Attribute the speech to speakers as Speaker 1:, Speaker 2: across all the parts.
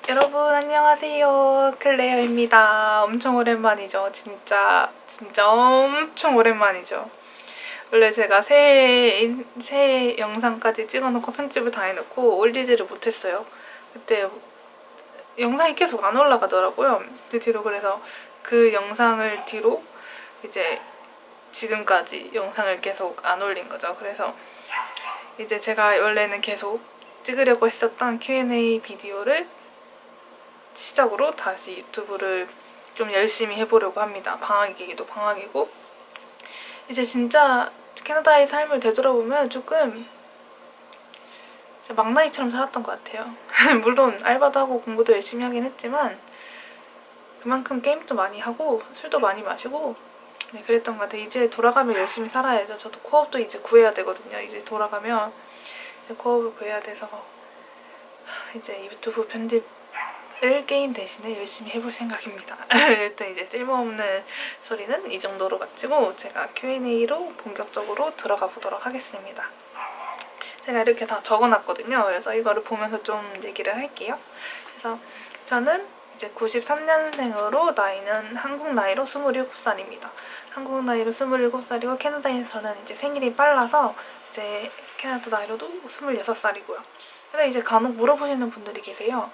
Speaker 1: 여러분 안녕하세요. 클레어입니다. 엄청 오랜만이죠. 진짜 엄청 오랜만이죠. 원래 제가 새해 영상까지 찍어놓고 편집을 다 해놓고 올리지를 못했어요. 그때 영상이 계속 안 올라가더라고요. 그 뒤로 그래서 그 영상을 뒤로 이제 지금까지 영상을 계속 안 올린 거죠. 그래서 이제 제가 원래는 계속 찍으려고 했었던 Q&A 비디오를 시작으로 다시 유튜브를 좀 열심히 해보려고 합니다. 방학이기도 방학이고 이제 진짜 캐나다의 삶을 되돌아보면 조금 막나이처럼 살았던 것 같아요. 물론 알바도 하고 공부도 열심히 하긴 했지만 그만큼 게임도 많이 하고 술도 많이 마시고 네, 그랬던 것 같아요. 이제 돌아가면 열심히 살아야죠. 저도 코업도 이제 구해야 되거든요. 이제 돌아가면 이제 코업을 구해야 돼서 이제 유튜브 편집을 게임 대신에 열심히 해볼 생각입니다. 일단 이제 쓸모없는 소리는 이 정도로 마치고 제가 Q&A로 본격적으로 들어가 보도록 하겠습니다. 제가 이렇게 다 적어놨거든요. 그래서 이거를 보면서 좀 얘기를 할게요. 그래서 저는 이제 93년생으로 나이는 한국 나이로 27살입니다. 한국 나이로 27살이고 캐나다에서는 이제 생일이 빨라서 이제 캐나다 나이로도 26살이고요. 그래서 이제 간혹 물어보시는 분들이 계세요.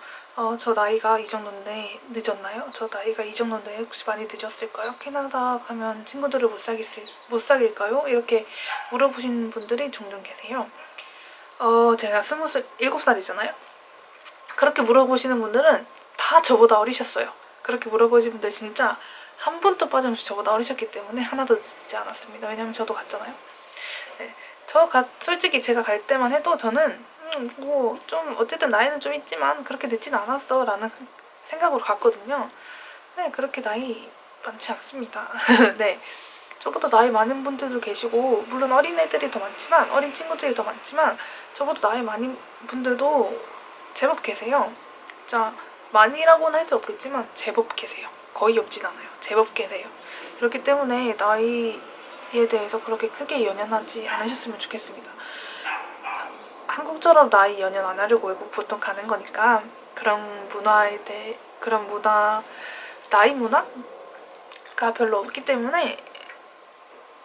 Speaker 1: 저 나이가 이 정도인데 늦었나요? 저 나이가 이 정도인데 혹시 많이 늦었을까요? 캐나다 가면 친구들을 못 사귈까요? 이렇게 물어보시는 분들이 종종 계세요. 제가 27살이잖아요? 그렇게 물어보시는 분들은 다 저보다 어리셨어요. 그렇게 물어보시는 분들 진짜 한 분도 빠짐없이 저보다 어리셨기 때문에 하나도 늦지 않았습니다. 왜냐면 저도 갔잖아요. 네. 솔직히 제가 갈 때만 해도 저는 뭐 좀 어쨌든 나이는 좀 있지만 그렇게 늦진 않았어 라는 생각으로 갔거든요. 네, 그렇게 나이 많지 않습니다. 네, 저보다 나이 많은 분들도 계시고 물론 어린 애들이 더 많지만 어린 친구들이 더 많지만 저보다 나이 많은 분들도 제법 계세요. 진짜 많이라고는 할 수 없겠지만 제법 계세요. 거의 없진 않아요. 제법 계세요. 그렇기 때문에 나이에 대해서 그렇게 크게 연연하지 않으셨으면 좋겠습니다. 한국처럼 나이 연연 안 하려고 외국 보통 가는 거니까 그런 나이 문화가 별로 없기 때문에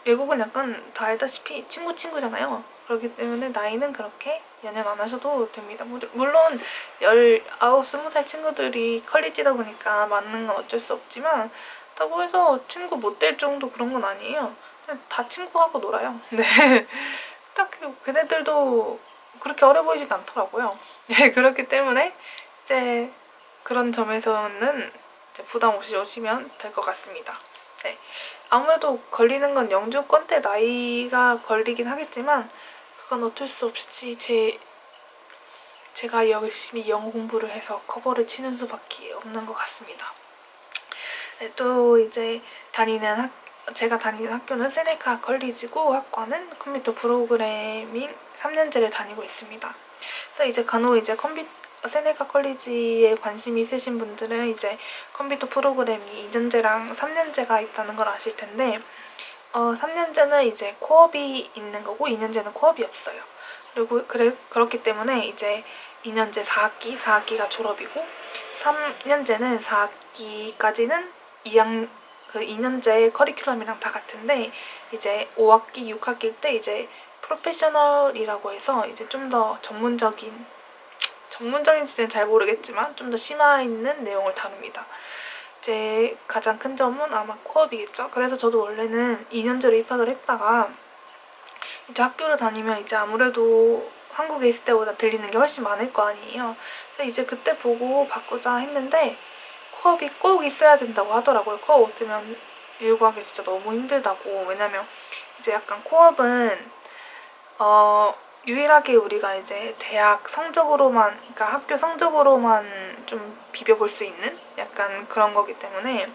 Speaker 1: 외국은 약간 다 알다시피 친구잖아요. 그렇기 때문에 나이는 그렇게 연연 안 하셔도 됩니다. 물론 19, 20살 친구들이 컬리지다 보니까 맞는 건 어쩔 수 없지만 그렇다고 해서 친구 못 될 정도 그런 건 아니에요. 그냥 다 친구하고 놀아요. 네. 딱히 걔네들도 그렇게 어려 보이진 않더라고요. 네, 그렇기 때문에 이제 그런 점에서는 이제 부담 없이 오시면 될 것 같습니다. 네. 아무래도 걸리는 건 영주권 때 나이가 걸리긴 하겠지만 그건 어쩔 수 없이 제가 열심히 영어 공부를 해서 커버를 치는 수밖에 없는 것 같습니다. 네, 또 이제 제가 다니는 학교는 세네카 컬리지고 학과는 컴퓨터 프로그래밍 3년제를 다니고 있습니다. 그래서 이제 간혹 이제 세네카 컬리지에 관심이 있으신 분들은 이제 컴퓨터 프로그래밍이 2년제랑 3년제가 있다는 걸 아실 텐데 3년제는 이제 코업이 있는 거고 2년제는 코업이 없어요. 그리고 그렇기 때문에 이제 2년제 4학기가 졸업이고 3년제는 4학기까지는 2년제 커리큘럼이랑 다 같은데 이제 5학기, 6학기 때 이제 프로페셔널이라고 해서 이제 좀 더 전문적인지는 잘 모르겠지만 좀 더 심화 있는 내용을 다룹니다. 이제 가장 큰 점은 아마 코업이겠죠. 그래서 저도 원래는 2년제로 입학을 했다가 이제 학교를 다니면 이제 아무래도 한국에 있을 때보다 들리는 게 훨씬 많을 거 아니에요. 그래서 이제 그때 보고 바꾸자 했는데 코업이 꼭 있어야 된다고 하더라고요. 코업 없으면 일구하기 진짜 너무 힘들다고. 왜냐면 이제 약간 코업은 유일하게 우리가 이제 대학 성적으로만, 그러니까 학교 성적으로만 좀 비벼볼 수 있는 약간 그런 거기 때문에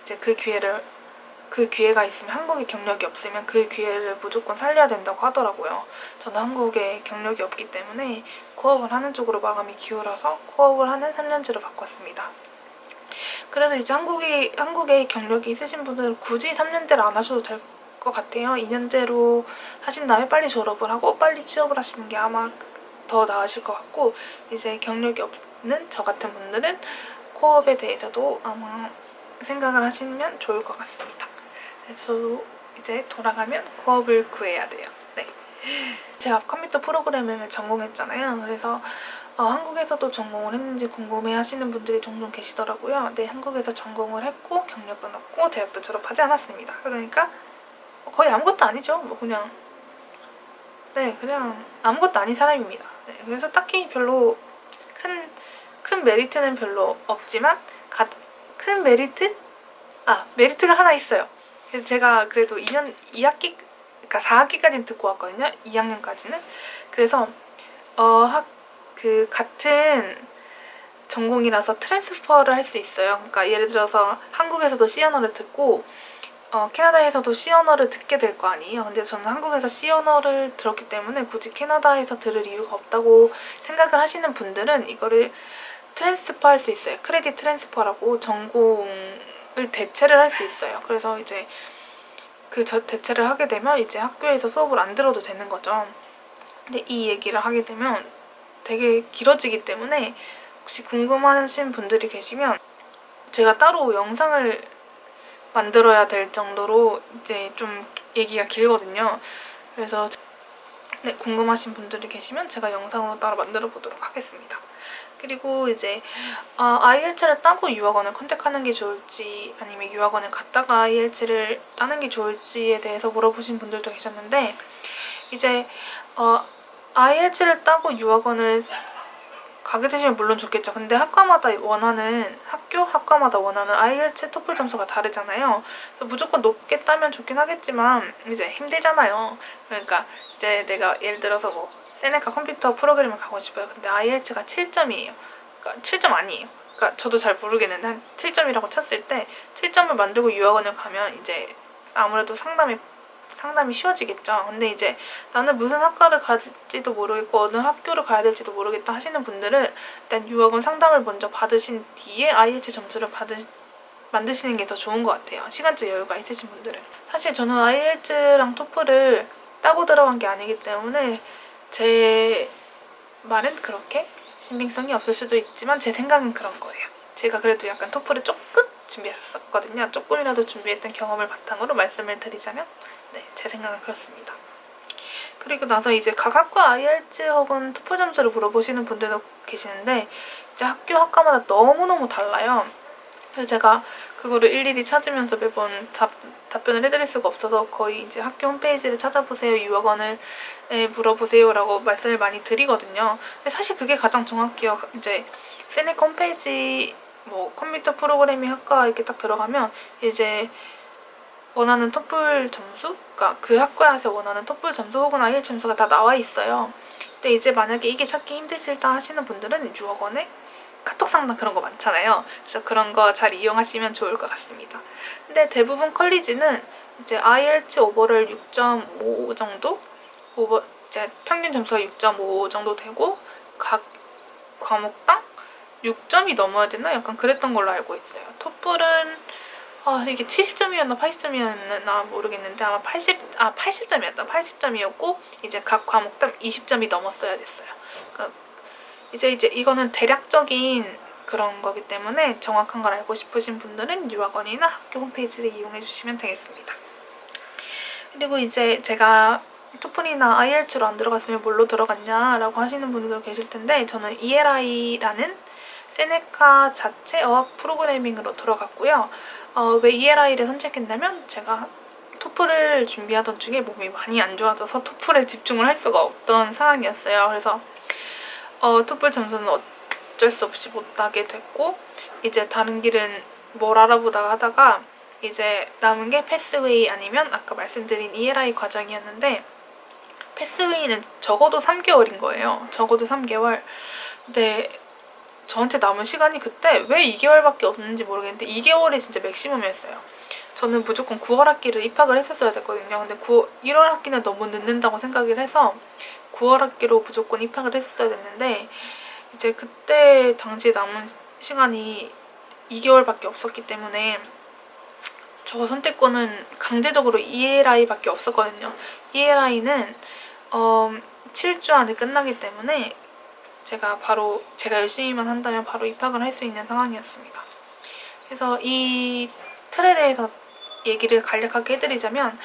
Speaker 1: 이제 그 기회가 있으면, 한국에 경력이 없으면 그 기회를 무조건 살려야 된다고 하더라고요. 저는 한국에 경력이 없기 때문에 코업을 하는 쪽으로 마음이 기울어서 코업을 하는 3년제로 바꿨습니다. 그래서 이제 한국에 경력이 있으신 분들은 굳이 3년제를 안 하셔도 될 것 같아요. 2년제로 하신 다음에 빨리 졸업을 하고 빨리 취업을 하시는 게 아마 더 나으실 것 같고, 이제 경력이 있는 저 같은 분들은 코업에 대해서도 아마 생각을 하시면 좋을 것 같습니다. 그래서 저도 이제 돌아가면 코업을 구해야 돼요. 네. 제가 컴퓨터 프로그래밍을 전공했잖아요. 그래서 한국에서도 전공을 했는지 궁금해 하시는 분들이 종종 계시더라고요. 네, 한국에서 전공을 했고 경력은 없고 대학도 졸업하지 않았습니다. 그러니까 거의 아무것도 아니죠. 뭐 그냥 그냥 아무것도 아닌 사람입니다. 네, 그래서 딱히 별로 큰 메리트는 별로 없지만 큰 메리트? 메리트가 하나 있어요. 그래서 제가 그래도 2학기, 그러니까 4학기까지는 듣고 왔거든요. 2학년까지는. 그래서 같은 전공이라서 트랜스퍼를 할 수 있어요. 그러니까 예를 들어서 한국에서도 C 언어를 듣고 캐나다에서도 C 언어를 듣게 될 거 아니에요. 근데 저는 한국에서 C 언어를 들었기 때문에 굳이 캐나다에서 들을 이유가 없다고 생각을 하시는 분들은 이거를 트랜스퍼 할 수 있어요. 크레딧 트랜스퍼라고 전공을 대체를 할 수 있어요. 그래서 이제 대체를 하게 되면 이제 학교에서 수업을 안 들어도 되는 거죠. 근데 이 얘기를 하게 되면 되게 길어지기 때문에 혹시 궁금하신 분들이 계시면 제가 따로 영상을 만들어야 될 정도로 이제 좀 얘기가 길거든요. 그래서 궁금하신 분들이 계시면 제가 영상으로 따로 만들어 보도록 하겠습니다. 그리고 이제 IELTS를 따고 유학원을 컨택하는 게 좋을지 아니면 유학원을 갔다가 IELTS를 따는 게 좋을지에 대해서 물어보신 분들도 계셨는데 이제 IELTS를 따고 유학원을 가게 되시면 물론 좋겠죠. 근데 학과마다 원하는 IELTS 토플 점수가 다르잖아요. 그래서 무조건 높게 따면 좋긴 하겠지만 이제 힘들잖아요. 그러니까 이제 내가 예를 들어서 뭐 세네카 컴퓨터 프로그램을 가고 싶어요. 근데 IELTS가 7점이에요. 그러니까 7점 아니에요. 그러니까 저도 잘 모르겠는데 한 7점이라고 쳤을 때 7점을 만들고 유학원을 가면 이제 아무래도 상담이 쉬워지겠죠. 근데 이제 나는 무슨 학과를 갈지도 모르겠고 어느 학교를 가야 될지도 모르겠다 하시는 분들은 일단 유학원 상담을 먼저 받으신 뒤에 IELTS 점수를 만드시는 게 더 좋은 것 같아요. 시간적 여유가 있으신 분들은. 사실 저는 IELTS랑 토플을 따고 들어간 게 아니기 때문에 제 말은 그렇게 신빙성이 없을 수도 있지만 제 생각은 그런 거예요. 제가 그래도 약간 토플을 조금 준비했었거든요. 조금이라도 준비했던 경험을 바탕으로 말씀을 드리자면 제 생각은 그렇습니다. 그리고 나서 이제 각 학과 IELTS 혹은 토플 점수를 물어보시는 분들도 계시는데 이제 학과마다 너무너무 달라요. 그래서 제가 그거를 일일이 찾으면서 매번 답변을 해드릴 수가 없어서 거의 이제 학교 홈페이지를 찾아보세요, 유학원을 물어보세요라고 말씀을 많이 드리거든요. 근데 사실 그게 가장 정확해요. 이제 세네카 홈페이지 뭐 컴퓨터 프로그래밍 학과 이렇게 딱 들어가면 이제 원하는 토플 점수? 그러니까 그 학과에서 원하는 토플 점수 혹은 IELTS 점수가 다 나와 있어요. 근데 이제 만약에 이게 찾기 힘드시다 하시는 분들은 유학원에 카톡 상담 그런 거 많잖아요. 그래서 그런 거 잘 이용하시면 좋을 것 같습니다. 근데 대부분 컬리지는 이제 IELTS 오버를 6.5 정도? 이제 평균 점수가 6.5 정도 되고 각 과목당 6점이 넘어야 되나? 약간 그랬던 걸로 알고 있어요. 토플은 이게 70점이었나 80점이었나 모르겠는데 아마 80점이었다. 80점이었고 이제 각 과목당 20점이 넘었어야 됐어요. 그러니까 이제 이거는 대략적인 그런 거기 때문에 정확한 걸 알고 싶으신 분들은 유학원이나 학교 홈페이지를 이용해 주시면 되겠습니다. 그리고 이제 제가 토플이나 IELTS로 안 들어갔으면 뭘로 들어갔냐라고 하시는 분들도 계실 텐데 저는 ELI라는 세네카 자체 어학 프로그래밍으로 들어갔고요. 왜 ELI를 선택했냐면 제가 토플을 준비하던 중에 몸이 많이 안 좋아져서 토플에 집중을 할 수가 없던 상황이었어요. 그래서 토플 점수는 어쩔 수 없이 못 따게 됐고 이제 다른 길은 뭘 알아보다가 하다가 이제 남은 게 패스웨이 아니면 아까 말씀드린 ELI 과정이었는데 패스웨이는 적어도 3개월인 거예요. 적어도 3개월. 근데 저한테 남은 시간이 그때 왜 2개월밖에 없는지 모르겠는데 2개월이 진짜 맥시멈이었어요. 저는 무조건 9월 학기를 입학을 했었어야 됐거든요. 근데 1월 학기는 너무 늦는다고 생각을 해서 9월 학기로 무조건 입학을 했었어야 됐는데 이제 그때 당시에 남은 시간이 2개월밖에 없었기 때문에 저 선택권은 강제적으로 ELI밖에 없었거든요. ELI는 7주 안에 끝나기 때문에 제가 열심히만 한다면 바로 입학을 할 수 있는 상황이었습니다. 그래서 이 틀에 대해서 얘기를 간략하게 해드리자면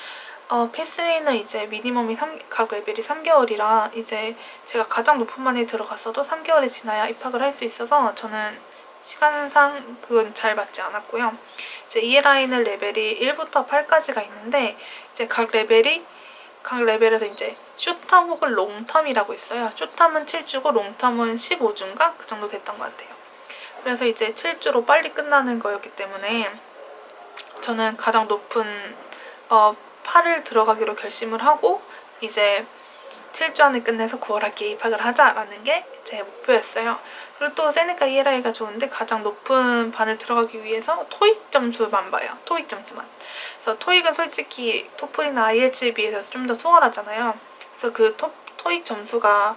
Speaker 1: 패스웨이는 이제 미니멈이 각 레벨이 3개월이라 이제 제가 가장 높은 반에 들어갔어도 3개월이 지나야 입학을 할 수 있어서 저는 시간상 그건 잘 맞지 않았고요. 이제 ELI는 레벨이 1부터 8까지가 있는데 이제 각 레벨에서 이제 숏텀 혹은 롱텀이라고 있어요. 숏텀은 7주고 롱텀은 15주인가? 그 정도 됐던 것 같아요. 그래서 이제 7주로 빨리 끝나는 거였기 때문에 저는 가장 높은 8을 들어가기로 결심을 하고 이제 7주 안에 끝내서 9월 학기에 입학을 하자라는 게 제 목표였어요. 그리고 또 세네카 ELI가 좋은데 가장 높은 반을 들어가기 위해서 토익 점수만 봐요. 토익 점수만. 그래서 토익은 솔직히 토플이나 IELTS에 비해서 좀 더 수월하잖아요. 그래서 그 토익 점수가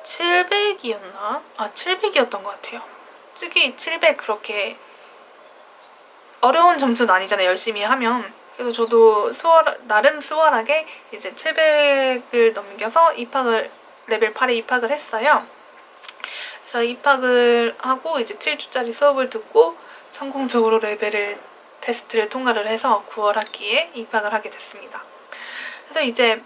Speaker 1: 700이었나? 700이었던 것 같아요. 솔직히 700 그렇게 어려운 점수는 아니잖아요. 열심히 하면. 그래서 저도 나름 수월하게 이제 700을 넘겨서 레벨 8에 입학을 했어요. 그래서 입학을 하고 이제 7주짜리 수업을 듣고 성공적으로 테스트를 통과를 해서 9월 학기에 입학을 하게 됐습니다. 그래서 이제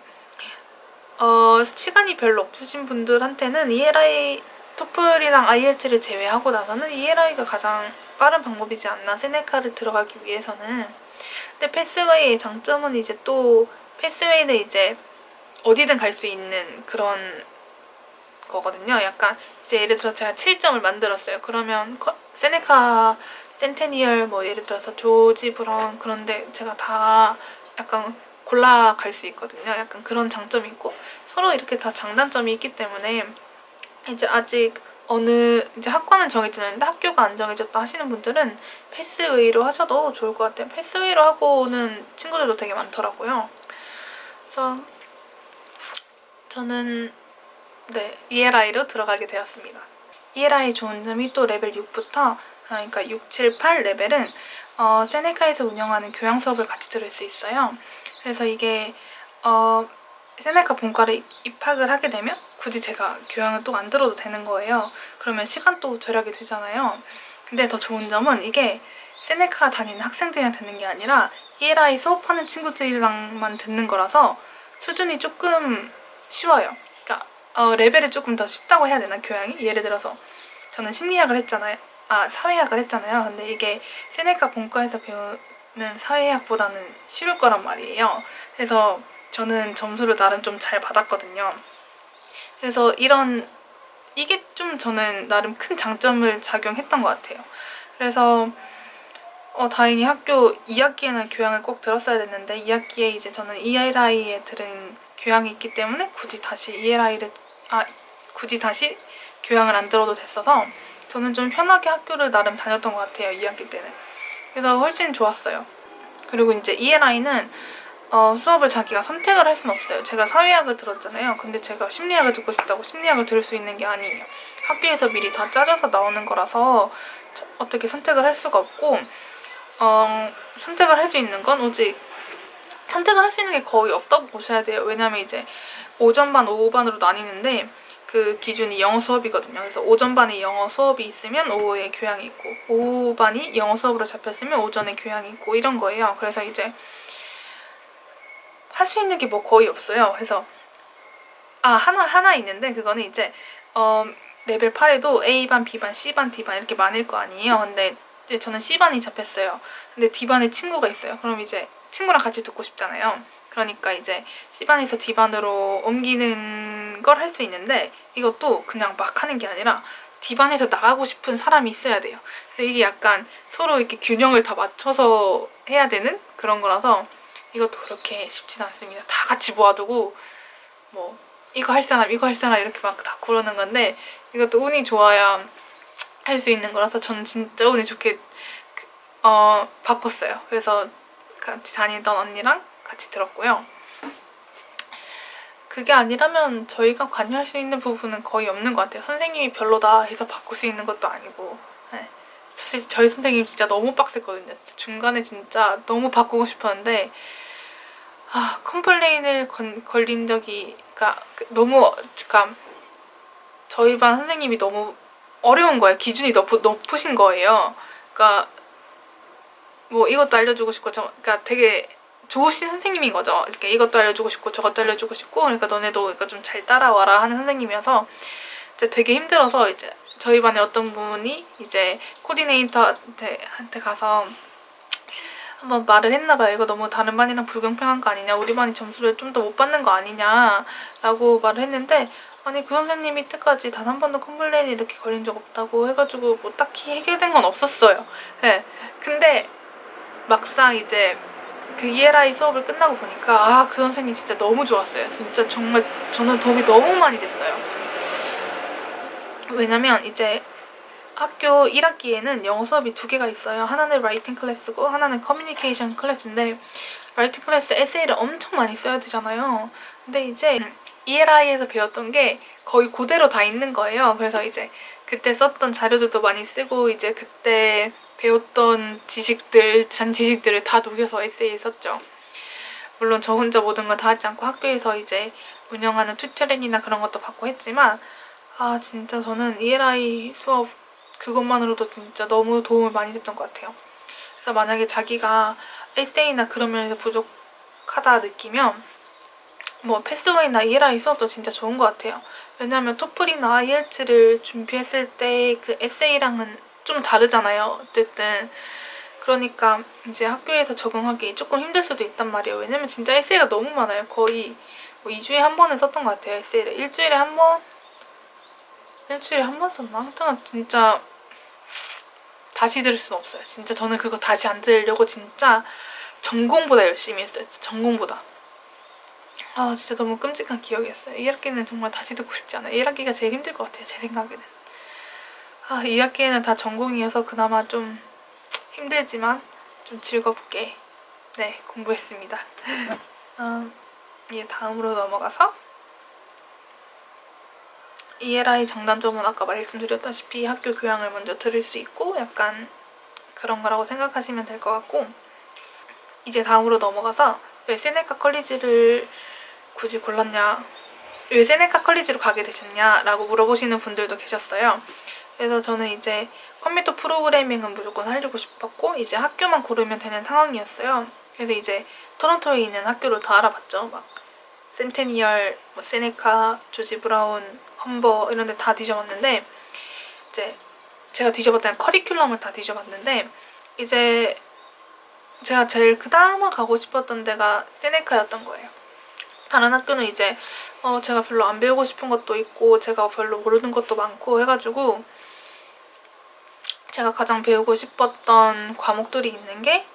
Speaker 1: 시간이 별로 없으신 분들한테는 ELI, 토플이랑 IELTS를 제외하고 나서는 ELI가 가장 빠른 방법이지 않나, 세네카를 들어가기 위해서는. 근데 패스웨이의 장점은 이제 또 패스웨이는 이제 어디든 갈 수 있는 그런 거거든요. 약간 이제 예를 들어 제가 7점을 만들었어요. 그러면 세네카, 센테니얼, 뭐 예를 들어서 조지 브라운 그런데 제가 다 약간 골라 갈 수 있거든요. 약간 그런 장점이 있고 서로 이렇게 다 장단점이 있기 때문에 이제 아직 이제 학과는 정해져 있는데 학교가 안 정해졌다 하시는 분들은 패스웨이로 하셔도 좋을 것 같아요. 패스웨이로 하고 오는 친구들도 되게 많더라고요. 그래서 저는 ELI로 들어가게 되었습니다. ELI 좋은 점이 또 레벨 6부터 그러니까 6, 7, 8 레벨은 세네카에서 운영하는 교양 수업을 같이 들을 수 있어요. 그래서 이게 세네카 본과를 입학을 하게 되면 굳이 제가 교양을 또 안 들어도 되는 거예요. 그러면 시간도 절약이 되잖아요. 근데 더 좋은 점은 이게 세네카 다니는 학생들이랑 듣는 게 아니라 ELI 수업하는 친구들이랑만 듣는 거라서 수준이 조금 쉬워요. 그러니까 레벨이 조금 더 쉽다고 해야 되나, 교양이? 예를 들어서 저는 심리학을 했잖아요. 사회학을 했잖아요. 근데 이게 세네카 본과에서 배우는 사회학보다는 쉬울 거란 말이에요. 그래서 저는 점수를 나름 좀 잘 받았거든요. 그래서 이게 좀 저는 나름 큰 장점을 작용했던 것 같아요. 그래서 다행히 학교 2학기에는 교양을 꼭 들었어야 됐는데 2학기에 이제 저는 ELI에 들은 교양이 있기 때문에 굳이 다시 교양을 안 들어도 됐어서 저는 좀 편하게 학교를 나름 다녔던 것 같아요. 2학기 때는. 그래서 훨씬 좋았어요. 그리고 이제 ELI는 수업을 자기가 선택을 할 수는 없어요. 제가 사회학을 들었잖아요. 근데 제가 심리학을 듣고 싶다고 심리학을 들을 수 있는 게 아니에요. 학교에서 미리 다 짜져서 나오는 거라서 어떻게 선택을 할 수가 없고 선택을 할 수 있는 건 오직 선택을 할 수 있는 게 거의 없다고 보셔야 돼요. 왜냐면 이제 오전반, 오후반으로 나뉘는데 그 기준이 영어 수업이거든요. 그래서 오전반에 영어 수업이 있으면 오후에 교양이 있고 오후반이 영어 수업으로 잡혔으면 오전에 교양이 있고 이런 거예요. 그래서 이제 할 수 있는 게 뭐 거의 없어요. 그래서 하나 있는데 그거는 이제 레벨 8에도 A반, B반, C반, D반 이렇게 많을 거 아니에요. 근데 이제 저는 C반이 잡혔어요. 근데 D반에 친구가 있어요. 그럼 이제 친구랑 같이 듣고 싶잖아요. 그러니까 이제 C반에서 D반으로 옮기는 걸 할 수 있는데 이것도 그냥 막 하는 게 아니라 D반에서 나가고 싶은 사람이 있어야 돼요. 그래서 이게 약간 서로 이렇게 균형을 다 맞춰서 해야 되는 그런 거라서 이것도 그렇게 쉽진 않습니다. 다 같이 모아두고 뭐 이거 할 사람 이렇게 막 다 고르는 건데 이것도 운이 좋아야 할 수 있는 거라서 저는 진짜 운이 좋게 바꿨어요. 그래서 같이 다니던 언니랑 같이 들었고요. 그게 아니라면 저희가 관여할 수 있는 부분은 거의 없는 것 같아요. 선생님이 별로다 해서 바꿀 수 있는 것도 아니고. 네. 사실 저희 선생님 진짜 너무 빡셌거든요. 중간에 진짜 너무 바꾸고 싶었는데 컴플레인을 걸린 적이 너무 저희 반 선생님이 너무 어려운 거예요. 기준이 높으신 거예요. 그러니까 뭐 이것도 알려주고 싶고 그러니까 되게 좋으신 선생님인 거죠. 이렇게 이것도 알려주고 싶고 저것도 알려주고 싶고 그러니까 너네도 그러니까 좀 잘 따라와라 하는 선생님이어서 이제 되게 힘들어서 이제 저희 반에 어떤 분이 이제 코디네이터한테 가서 한번 말을 했나봐요. 이거 너무 다른 반이랑 불공평한 거 아니냐, 우리 반이 점수를 좀 더 못 받는 거 아니냐 라고 말을 했는데, 아니 그 선생님이 이때까지 단 한 번도 컴플레인이 이렇게 걸린 적 없다고 해가지고 뭐 딱히 해결된 건 없었어요. 네. 근데 막상 이제 그 ELI 수업을 끝나고 보니까 아, 그 선생님 진짜 너무 좋았어요. 진짜 정말 저는 도움이 너무 많이 됐어요. 왜냐면 이제 학교 1학기에는 영어 수업이 2개가 있어요. 하나는 라이팅 클래스고 하나는 커뮤니케이션 클래스인데, 라이팅 클래스 에세이를 엄청 많이 써야 되잖아요. 근데 이제 ELI에서 배웠던 게 거의 그대로 다 있는 거예요. 그래서 이제 그때 썼던 자료들도 많이 쓰고 이제 그때 배웠던 잔 지식들을 다 녹여서 에세이 썼죠. 물론 저 혼자 모든 걸 다 하지 않고 학교에서 이제 운영하는 튜토링이나 그런 것도 받고 했지만, 아 진짜 저는 ELI 수업 그것만으로도 진짜 너무 도움을 많이 됐던 것 같아요. 그래서 만약에 자기가 에세이나 그런 면에서 부족하다 느끼면 뭐 패스웨이나 ELI 수업도 진짜 좋은 것 같아요. 왜냐하면 토플이나 IELTS를 준비했을 때 그 에세이랑은 좀 다르잖아요. 어쨌든 그러니까 이제 학교에서 적응하기 조금 힘들 수도 있단 말이에요. 왜냐면 진짜 에세이가 너무 많아요. 거의 뭐 2주에 한 번은 썼던 것 같아요. 에세이를 일주일에 한 번 썼나? 하여튼 진짜 다시 들을 순 없어요. 진짜 저는 그거 다시 안 들으려고 진짜 전공보다 열심히 했어요. 전공보다. 아 진짜 너무 끔찍한 기억이었어요. 1학기는 정말 다시 듣고 싶지 않아요. 1학기가 제일 힘들 것 같아요. 제 생각에는. 아 2학기에는 다 전공이어서 그나마 좀 힘들지만 좀 즐겁게 네 공부했습니다. 이제 다음으로 넘어가서 ELI 장단점은 아까 말씀드렸다시피 학교 교양을 먼저 들을 수 있고 약간 그런 거라고 생각하시면 될 것 같고, 이제 다음으로 넘어가서 왜 세네카 컬리지를 굳이 골랐냐, 왜 세네카 컬리지로 가게 되셨냐 라고 물어보시는 분들도 계셨어요. 그래서 저는 이제 컴퓨터 프로그래밍은 무조건 하려고 싶었고 이제 학교만 고르면 되는 상황이었어요. 그래서 이제 토론토에 있는 학교를 다 알아봤죠. 막 센테니얼, 뭐 세네카, 조지 브라운, 험버 이런 데 다 뒤져봤는데, 이제 제가 뒤져봤다는 커리큘럼을 다 뒤져봤는데 이제 제가 제일 그나마 가고 싶었던 데가 세네카였던 거예요. 다른 학교는 이제 제가 별로 안 배우고 싶은 것도 있고 제가 별로 모르는 것도 많고 해가지고 제가 가장 배우고 싶었던 과목들이 있는 게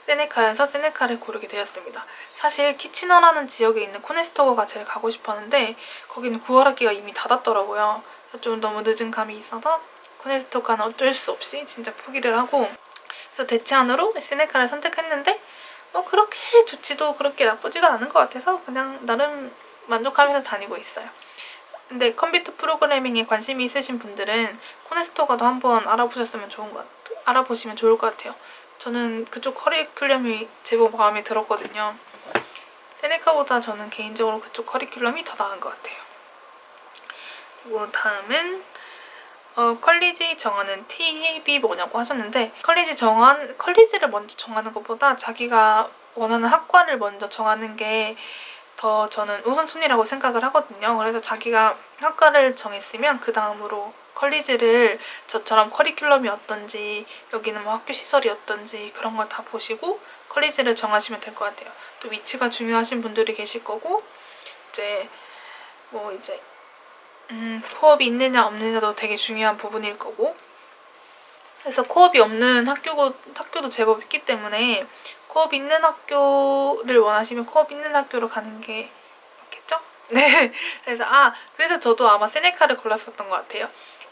Speaker 1: 세네카여서 세네카를 고르게 되었습니다. 사실 키치너라는 지역에 있는 코네스터거가 제일 가고 싶었는데 거기는 9월 학기가 이미 닫았더라고요. 좀 너무 늦은 감이 있어서 코네스터거는 어쩔 수 없이 진짜 포기를 하고, 그래서 대체안으로 세네카를 선택했는데 뭐 그렇게 좋지도 그렇게 나쁘지도 않은 것 같아서 그냥 나름 만족하면서 다니고 있어요. 근데 컴퓨터 프로그래밍에 관심이 있으신 분들은 코네스터거도 한번 알아보시면 좋을 것 같아요. 저는 그쪽 커리큘럼이 제법 마음에 들었거든요. 세네카보다 저는 개인적으로 그쪽 커리큘럼이 더 나은 것 같아요. 그리고 다음은 컬리지 정하는 팁이 뭐냐고 하셨는데, 컬리지를 먼저 정하는 것보다 자기가 원하는 학과를 먼저 정하는 게 더 저는 우선순위라고 생각을 하거든요. 그래서 자기가 학과를 정했으면 그 다음으로 컬리지를 저처럼 커리큘럼이 어떤지, 여기는 뭐 학교 시설이 어떤지 그런 걸 다 보시고 컬리지를 정하시면 될 것 같아요. 또 위치가 중요하신 분들이 계실 거고, 이제 코업이 있느냐 없느냐도 되게 중요한 부분일 거고, 그래서 코업이 없는 학교도 제법 있기 때문에 코업 있는 학교를 원하시면 코업 있는 학교로 가는 게 맞겠죠? 네. 그래서 저도 아마 세네카를 골랐었던 것 같아요.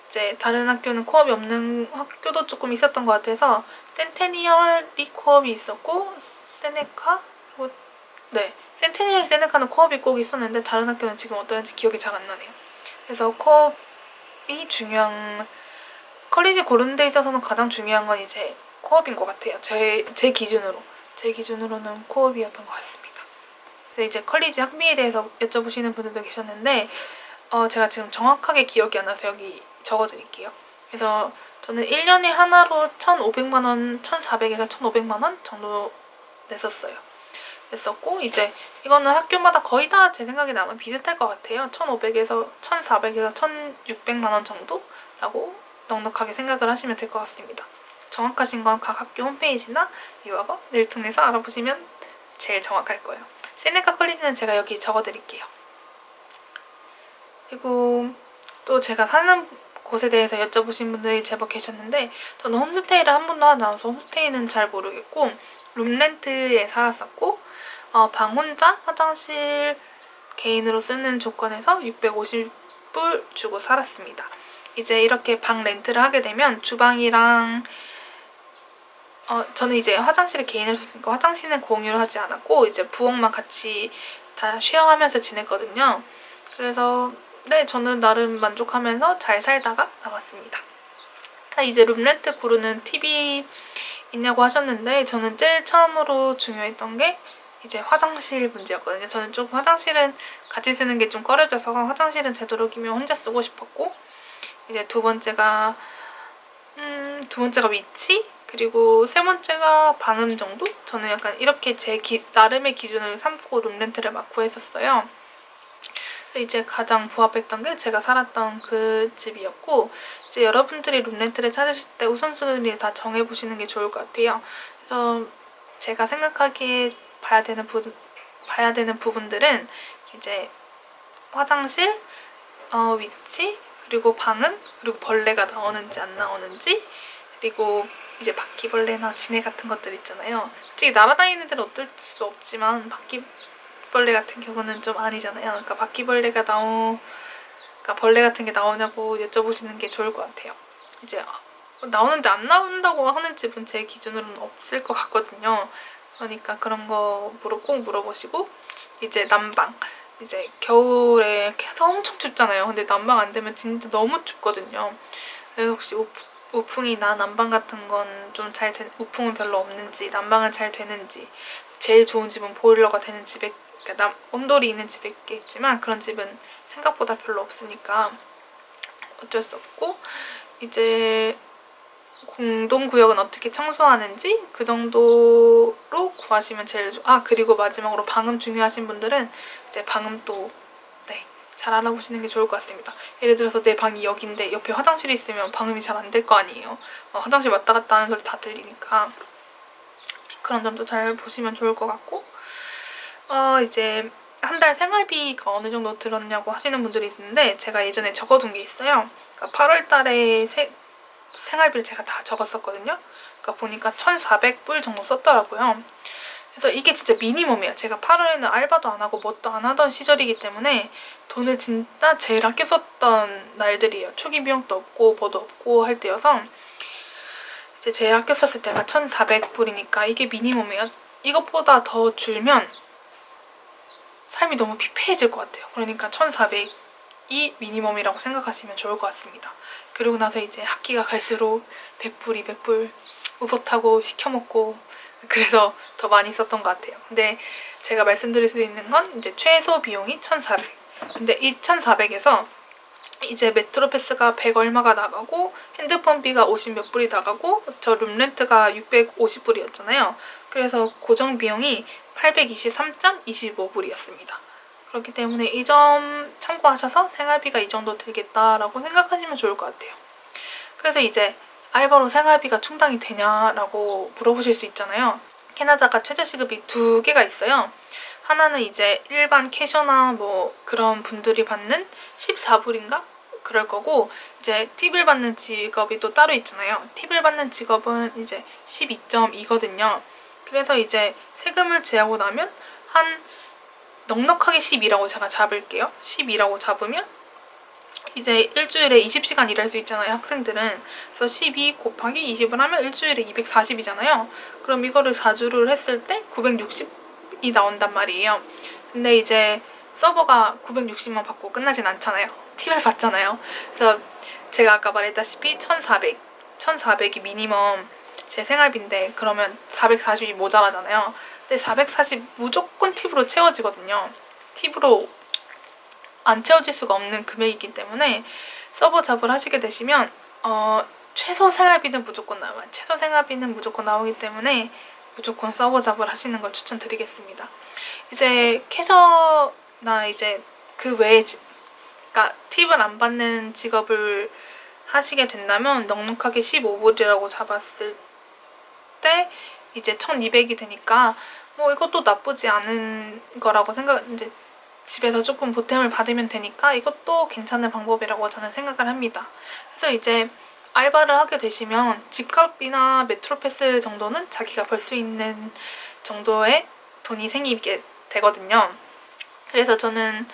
Speaker 1: 이제 다른 학교는 코업이 없는 학교도 조금 있었던 것 같아서 센테니얼이 코업이 있었고 센테니얼 세네카는 코업이 꼭 있었는데 다른 학교는 지금 어떠는지 기억이 잘 안 나네요. 그래서 코업이 컬리지 고르는 데 있어서는 가장 중요한 건 이제 코업인 것 같아요. 제 기준으로는 코업이었던 것 같습니다. 근데 이제 컬리지 학비에 대해서 여쭤보시는 분들도 계셨는데, 제가 지금 정확하게 기억이 안 나서 여기 적어드릴게요. 그래서 저는 1년에 하나로 1,500만 원, 1,400에서 1,500만 원 정도 냈었고 이제 이거는 학교마다 거의 다 제 생각에 아마 비슷할 것 같아요. 1,500에서 1,400에서 1,600만 원 정도라고 넉넉하게 생각을 하시면 될 것 같습니다. 정확하신 건 각 학교 홈페이지나 유학원을 통해서 알아보시면 제일 정확할 거예요. 세네카 퀄리티는 제가 여기 적어드릴게요. 그리고 또 제가 사는 곳에 대해서 여쭤보신 분들이 제법 계셨는데 저는 홈스테이를 한 번도 하지 않아서 홈스테이는 잘 모르겠고 룸렌트에 살았었고 방 혼자 화장실 개인으로 쓰는 조건에서 650불 주고 살았습니다. 이제 이렇게 방 렌트를 하게 되면 주방이랑 저는 이제 화장실을 개인으로 썼으니까 화장실은 공유를 하지 않았고 이제 부엌만 같이 다 쉐어하면서 지냈거든요. 그래서 네, 저는 나름 만족하면서 잘 살다가 나왔습니다. 이제 룸렌트 고르는 팁이 있냐고 하셨는데 저는 제일 처음으로 중요했던 게 이제 화장실 문제였거든요. 저는 좀 화장실은 같이 쓰는 게 좀 꺼려져서 화장실은 되도록이면 혼자 쓰고 싶었고 이제 두 번째가 위치? 그리고 세 번째가 방음 정도? 저는 약간 이렇게 제 나름의 기준을 삼고 룸렌트를 막 구했었어요. 이제 가장 부합했던 게 제가 살았던 그 집이었고 이제 여러분들이 룸렌트를 찾으실 때 우선순위를 다 정해보시는 게 좋을 것 같아요. 그래서 제가 생각하기에 봐야 되는 부분들은 이제 화장실, 위치, 그리고 방음, 그리고 벌레가 나오는지 안 나오는지, 그리고 이제 바퀴벌레나 지네 같은 것들 있잖아요. 솔직히 날아다니는 데는 어쩔 수 없지만 바퀴벌레 같은 경우는 좀 아니잖아요. 그러니까 벌레 같은 게 나오냐고 여쭤보시는 게 좋을 것 같아요. 이제 나오는데 안 나온다고 하는 집은 제 기준으로는 없을 것 같거든요. 그러니까 그런 거 꼭 물어보시고 이제 난방. 이제 겨울에 계속 엄청 춥잖아요. 근데 난방 안 되면 진짜 너무 춥거든요. 그래서 혹시 우풍이나 난방 같은 건 좀 우풍은 별로 없는지, 난방은 잘 되는지, 제일 좋은 집은 보일러가 되는 집에, 그러니까 온돌이 있는 집에 있겠지만 그런 집은 생각보다 별로 없으니까 어쩔 수 없고 이제 공동구역은 어떻게 청소하는지 그 정도로 구하시면 제일 그리고 마지막으로 방음 중요하신 분들은 이제 방음도 잘 알아보시는 게 좋을 것 같습니다. 예를 들어서 내 방이 여기인데 옆에 화장실이 있으면 방음이 잘 안 될 거 아니에요. 화장실 왔다 갔다 하는 소리 다 들리니까 그런 점도 잘 보시면 좋을 것 같고 이제 한 달 생활비가 어느 정도 들었냐고 하시는 분들이 있는데 제가 예전에 적어둔 게 있어요. 그러니까 8월 달에 생활비를 제가 다 적었었거든요. 그러니까 보니까 1,400불 정도 썼더라고요. 그래서 이게 진짜 미니멈이에요. 제가 8월에는 알바도 안 하고 뭣도 안 하던 시절이기 때문에 돈을 진짜 제일 아껴 썼던 날들이에요. 초기 비용도 없고 뭐도 없고 할 때여서 이제 제일 아껴 썼을 때가 1,400불이니까 이게 미니멈이에요. 이것보다 더 줄면 삶이 너무 피폐해질 것 같아요. 그러니까 1,400이 미니멈이라고 생각하시면 좋을 것 같습니다. 그리고 나서 이제 학기가 갈수록 100불, 200불 우버타고 시켜먹고 그래서 더 많이 썼던 것 같아요. 근데 제가 말씀드릴 수 있는 건 이제 최소 비용이 1,400. 근데 이 1,400에서 이제 메트로 패스가 100 얼마가 나가고 핸드폰비가 50 몇 불이 나가고 저 룸렌트가 650불이었잖아요. 그래서 고정 비용이 823.25불이었습니다. 그렇기 때문에 이 점 참고하셔서 생활비가 이 정도 들겠다라고 생각하시면 좋을 것 같아요. 그래서 이제 알바로 생활비가 충당이 되냐라고 물어보실 수 있잖아요. 캐나다가 최저시급이 2개가 있어요. 하나는 이제 일반 캐셔나 뭐 그런 분들이 받는 14불인가? 그럴 거고 이제 팁을 받는 직업이 또 따로 있잖아요. 팁을 받는 직업은 이제 12.2거든요. 그래서 이제 세금을 제하고 나면 한 넉넉하게 10이라고 제가 잡을게요. 10이라고 잡으면 이제 일주일에 20시간 일할 수 있잖아요, 학생들은. 그래서 12 곱하기 20을 하면 일주일에 240이잖아요. 그럼 이거를 4주를 했을 때 960이 나온단 말이에요. 근데 이제 서버가 960만 받고 끝나진 않잖아요. 팁을 받잖아요. 그래서 제가 아까 말했다시피 1,400이 미니멈 제 생활비인데 그러면 440이 모자라잖아요. 근데 440 무조건 팁으로 채워지거든요. 팁으로 안 채워질 수가 없는 금액이기 때문에 서버 잡을 하시게 되시면 최소 생활비는 무조건 나와요. 최소 생활비는 무조건 나오기 때문에 무조건 서버 잡을 하시는 걸 추천드리겠습니다. 이제 캐셔나 이제 그 외에 그러니까 팁을 안 받는 직업을 하시게 된다면 넉넉하게 15불이라고 잡았을 때 이제 1200이 되니까 뭐 이것도 나쁘지 않은 거라고 이제 집에서 조금 보탬을 받으면 되니까 이것도 괜찮은 방법이라고 저는 생각을 합니다. 그래서 이제 알바를 하게 되시면 집값이나 메트로패스 정도는 자기가 벌 수 있는 정도의 돈이 생기게 되거든요. 그래서 저는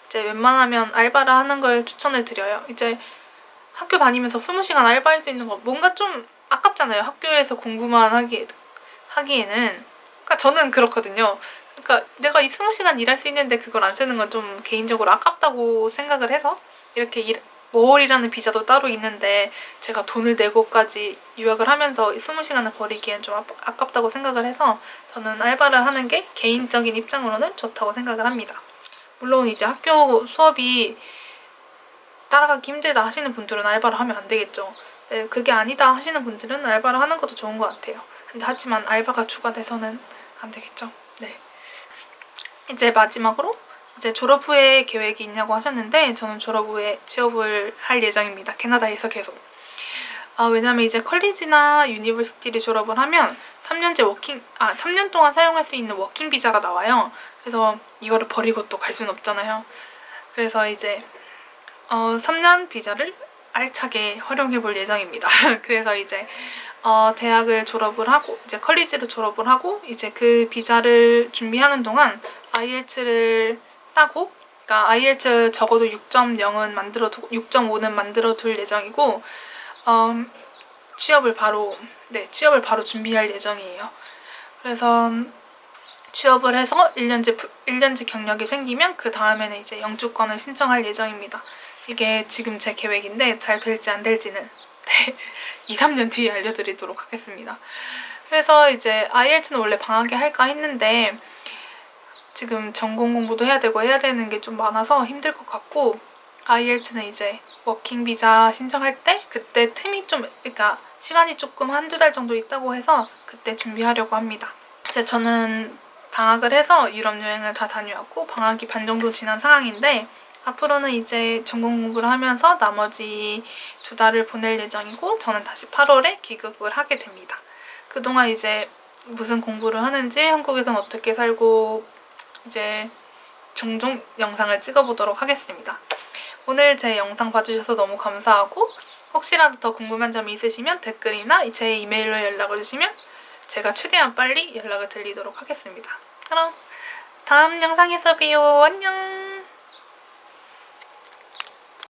Speaker 1: 이제 웬만하면 알바를 하는 걸 추천을 드려요. 이제 학교 다니면서 20시간 알바할 수 있는 거 뭔가 좀 아깝잖아요. 학교에서 공부만 하기에는. 그러니까 저는 그렇거든요. 그러니까 내가 이 20시간 일할 수 있는데 그걸 안 쓰는 건 좀 개인적으로 아깝다고 생각을 해서 이렇게 월이라는 비자도 따로 있는데 제가 돈을 내고까지 유학을 하면서 20시간을 버리기엔 좀 아깝다고 생각을 해서 저는 알바를 하는 게 개인적인 입장으로는 좋다고 생각을 합니다. 물론 이제 학교 수업이 따라가기 힘들다 하시는 분들은 알바를 하면 안 되겠죠. 네, 그게 아니다 하시는 분들은 알바를 하는 것도 좋은 것 같아요. 근데 하지만 알바가 주가 돼서는 안 되겠죠. 네. 이제 마지막으로 이제 졸업 후에 계획이 있냐고 하셨는데 저는 졸업 후에 취업을 할 예정입니다. 캐나다에서 계속. 왜냐면 이제 컬리지나 유니버시티를 졸업을 하면 3년 동안 사용할 수 있는 워킹 비자가 나와요. 그래서 이거를 버리고 또 갈 수는 없잖아요. 그래서 이제 3년 비자를 알차게 활용해 볼 예정입니다. 그래서 이제 대학을 졸업을 하고 이제 컬리지를 졸업을 하고 이제 그 비자를 준비하는 동안 IELTS를 따고 그러니까 IELTS 적어도 6.5는 만들어 둘 예정이고 취업을 바로 준비할 예정이에요. 그래서 취업을 해서 1년제 경력이 생기면 그 다음에는 이제 영주권을 신청할 예정입니다. 이게 지금 제 계획인데 잘 될지 안 될지는 2, 3년 뒤에 알려드리도록 하겠습니다. 그래서 이제 IELTS는 원래 방학에 할까 했는데 지금 전공 공부도 해야 되고 해야 되는 게 좀 많아서 힘들 것 같고 IELTS는 이제 워킹 비자 신청할 때 그때 그러니까 시간이 조금 한두 달 정도 있다고 해서 그때 준비하려고 합니다. 이제 저는 방학을 해서 유럽 여행을 다 다녀왔고 방학이 반 정도 지난 상황인데 앞으로는 이제 전공 공부를 하면서 나머지 2달을 보낼 예정이고 저는 다시 8월에 귀국을 하게 됩니다. 그동안 이제 무슨 공부를 하는지 한국에선 어떻게 살고 이제 종종 영상을 찍어보도록 하겠습니다. 오늘 제 영상 봐주셔서 너무 감사하고 혹시라도 더 궁금한 점이 있으시면 댓글이나 제 이메일로 연락을 주시면 제가 최대한 빨리 연락을 드리도록 하겠습니다. 그럼 다음 영상에서 봬요. 안녕.